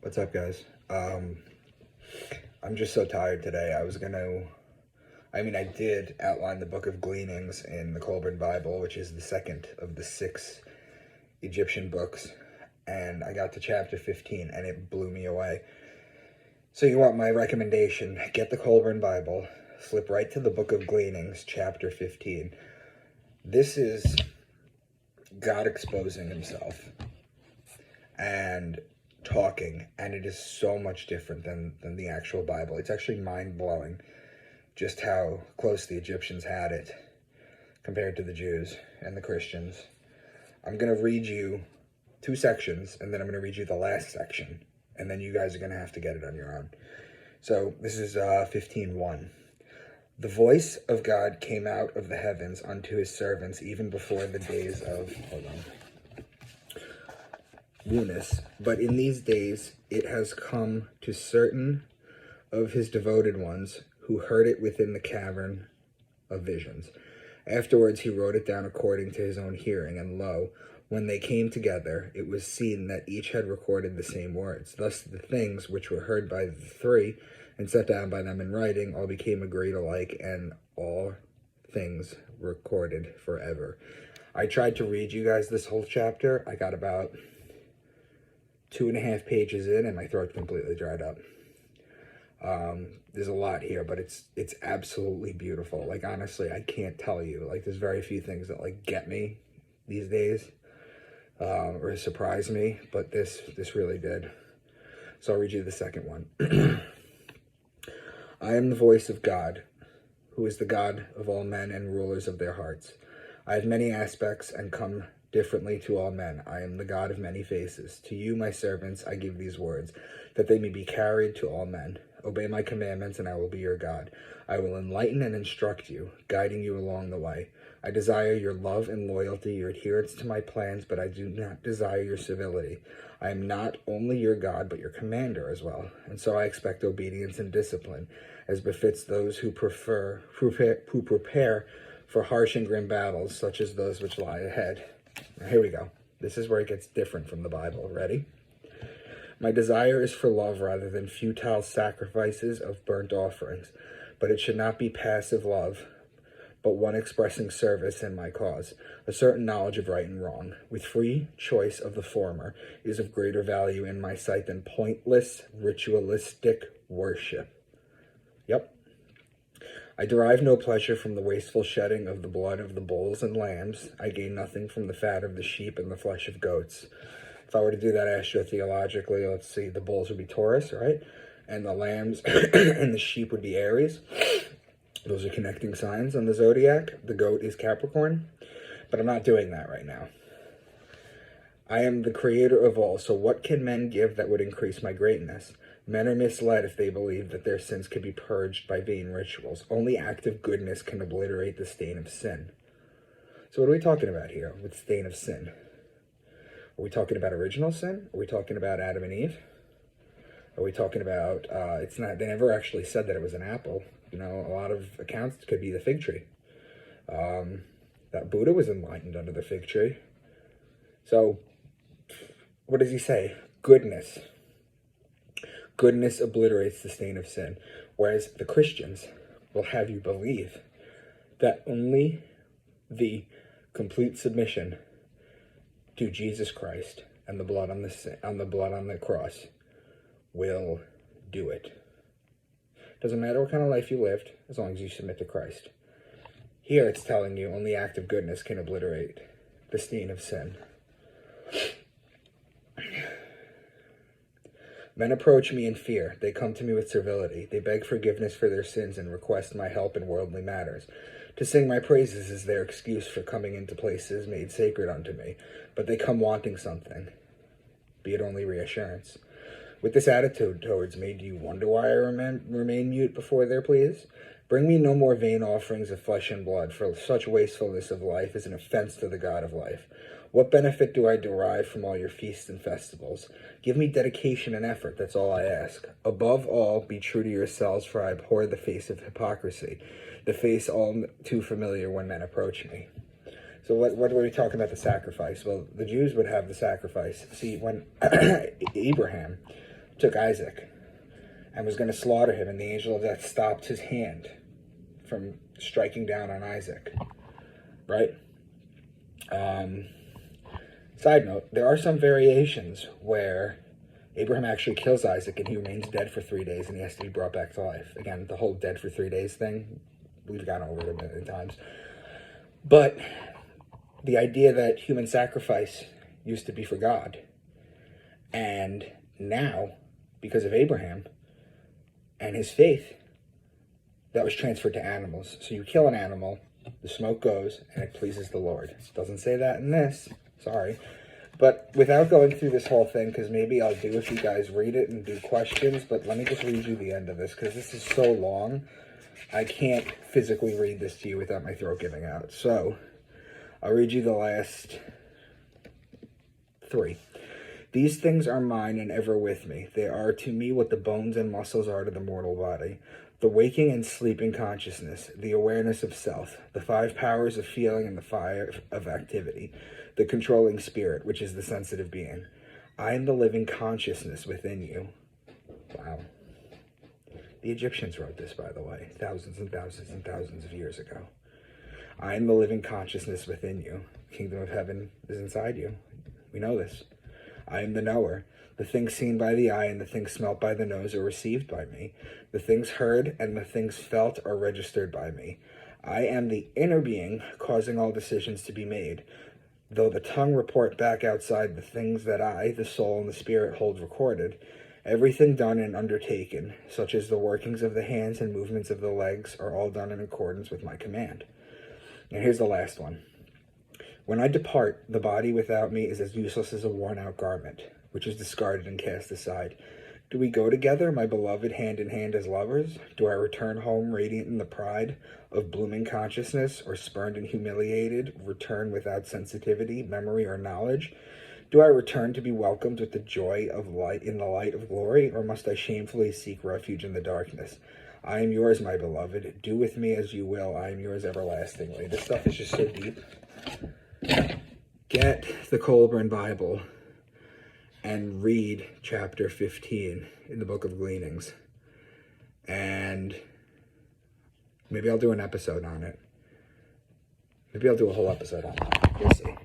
What's up, guys? I'm just so tired today. I did outline the book of Gleanings in the Kolbrin Bible, which is the second of the 6 Egyptian books, and I got to chapter 15, and it blew me away. So you want my recommendation, get the Kolbrin Bible, flip right to the book of Gleanings, chapter 15. This is God exposing himself and talking, and it is so much different than the actual Bible. It's actually mind-blowing just how close the Egyptians had it compared to the Jews and the Christians. I'm going to read you 2 sections, and then I'm going to read you the last section, and then you guys are going to have to get it on your own. So this is 15:1. The voice of God came out of the heavens unto his servants even before the days of Eunice, but in these days it has come to certain of his devoted ones who heard it within the cavern of visions. Afterwards he wrote it down according to his own hearing, and lo, when they came together, it was seen that each had recorded the same words. Thus the things which were heard by the 3 and set down by them in writing all became agreed alike, and all things recorded forever. I tried to read you guys this whole chapter. I got about 2.5 pages in, and my throat completely dried up. There's a lot here, but it's absolutely beautiful. Like, honestly, I can't tell you. Like, there's very few things that, like, get me these days, or surprise me, but this really did. So I'll read you the second one. I am the voice of God, who is the God of all men and rulers of their hearts. I have many aspects and come differently to all men. I am the God of many faces. To you, my servants, I give these words, that they may be carried to all men. Obey my commandments, and I will be your God. I will enlighten and instruct you, guiding you along the way. I desire your love and loyalty, your adherence to my plans, but I do not desire your civility. I am not only your God, but your commander as well, and so I expect obedience and discipline, as befits those who prepare for harsh and grim battles, such as those which lie ahead. Now, here we go. This is where it gets different from the Bible. Ready? My desire is for love rather than futile sacrifices of burnt offerings, but it should not be passive love, but one expressing service in my cause, a certain knowledge of right and wrong, with free choice of the former, is of greater value in my sight than pointless, ritualistic worship. Yep. I derive no pleasure from the wasteful shedding of the blood of the bulls and lambs. I gain nothing from the fat of the sheep and the flesh of goats. If I were to do that astrotheologically, let's see, the bulls would be Taurus, right? And the lambs and the sheep would be Aries. Those are connecting signs on the zodiac. The goat is Capricorn. But I'm not doing that right now. I am the creator of all, so what can men give that would increase my greatness? Men are misled if they believe that their sins can be purged by vain rituals. Only active goodness can obliterate the stain of sin. So what are we talking about here with stain of sin? Are we talking about original sin? Are we talking about Adam and Eve? Are we talking about, they never actually said that it was an apple. You know, a lot of accounts could be the fig tree. That Buddha was enlightened under the fig tree. So, what does he say? Goodness. Goodness obliterates the stain of sin. Whereas the Christians will have you believe that only the complete submission to Jesus Christ and the blood on the cross will do it. Doesn't matter what kind of life you lived, as long as you submit to Christ. Here it's telling you only active goodness can obliterate the stain of sin. Men approach me in fear. They come to me with servility. They beg forgiveness for their sins and request my help in worldly matters. To sing my praises is their excuse for coming into places made sacred unto me. But they come wanting something, be it only reassurance. With this attitude towards me, do you wonder why I remain mute before their pleas? Bring me no more vain offerings of flesh and blood, for such wastefulness of life is an offense to the God of life. What benefit do I derive from all your feasts and festivals? Give me dedication and effort, that's all I ask. Above all, be true to yourselves, for I abhor the face of hypocrisy, the face all too familiar when men approach me. So what were we talking about the sacrifice? Well, the Jews would have the sacrifice. See, when Abraham took Isaac and was going to slaughter him, and the angel of death stopped his hand from striking down on Isaac, right? Side note, there are some variations where Abraham actually kills Isaac and he remains dead for 3 days and he has to be brought back to life. Again, the whole dead for 3 days thing, we've gone over it a million times. But the idea that human sacrifice used to be for God, and now, because of Abraham and his faith, that was transferred to animals. So you kill an animal, the smoke goes, and it pleases the Lord. It doesn't say that in this, sorry. But without going through this whole thing, because maybe I'll do if you guys read it and do questions, but let me just read you the end of this, because this is so long, I can't physically read this to you without my throat giving out. So, I'll read you the last 3. These things are mine and ever with me. They are to me what the bones and muscles are to the mortal body. The waking and sleeping consciousness, the awareness of self, the 5 powers of feeling and the fire of activity, the controlling spirit, which is the sensitive being. I am the living consciousness within you. Wow. The Egyptians wrote this, by the way, thousands and thousands and thousands of years ago. I am the living consciousness within you. The kingdom of heaven is inside you. We know this. I am the knower. The things seen by the eye and the things smelt by the nose are received by me. The things heard and the things felt are registered by me. I am the inner being causing all decisions to be made. Though the tongue report back outside the things that I, the soul, and the spirit hold recorded, everything done and undertaken, such as the workings of the hands and movements of the legs, are all done in accordance with my command. And here's the last one. When I depart, the body without me is as useless as a worn-out garment, which is discarded and cast aside. Do we go together, my beloved, hand in hand as lovers? Do I return home radiant in the pride of blooming consciousness, or spurned and humiliated, return without sensitivity, memory, or knowledge? Do I return to be welcomed with the joy of light in the light of glory, or must I shamefully seek refuge in the darkness? I am yours, my beloved. Do with me as you will. I am yours everlastingly. This stuff is just so deep. Get the Kolbrin Bible and read chapter 15 in the book of Gleanings. And maybe I'll do an episode on it. Maybe I'll do a whole episode on it. We'll see.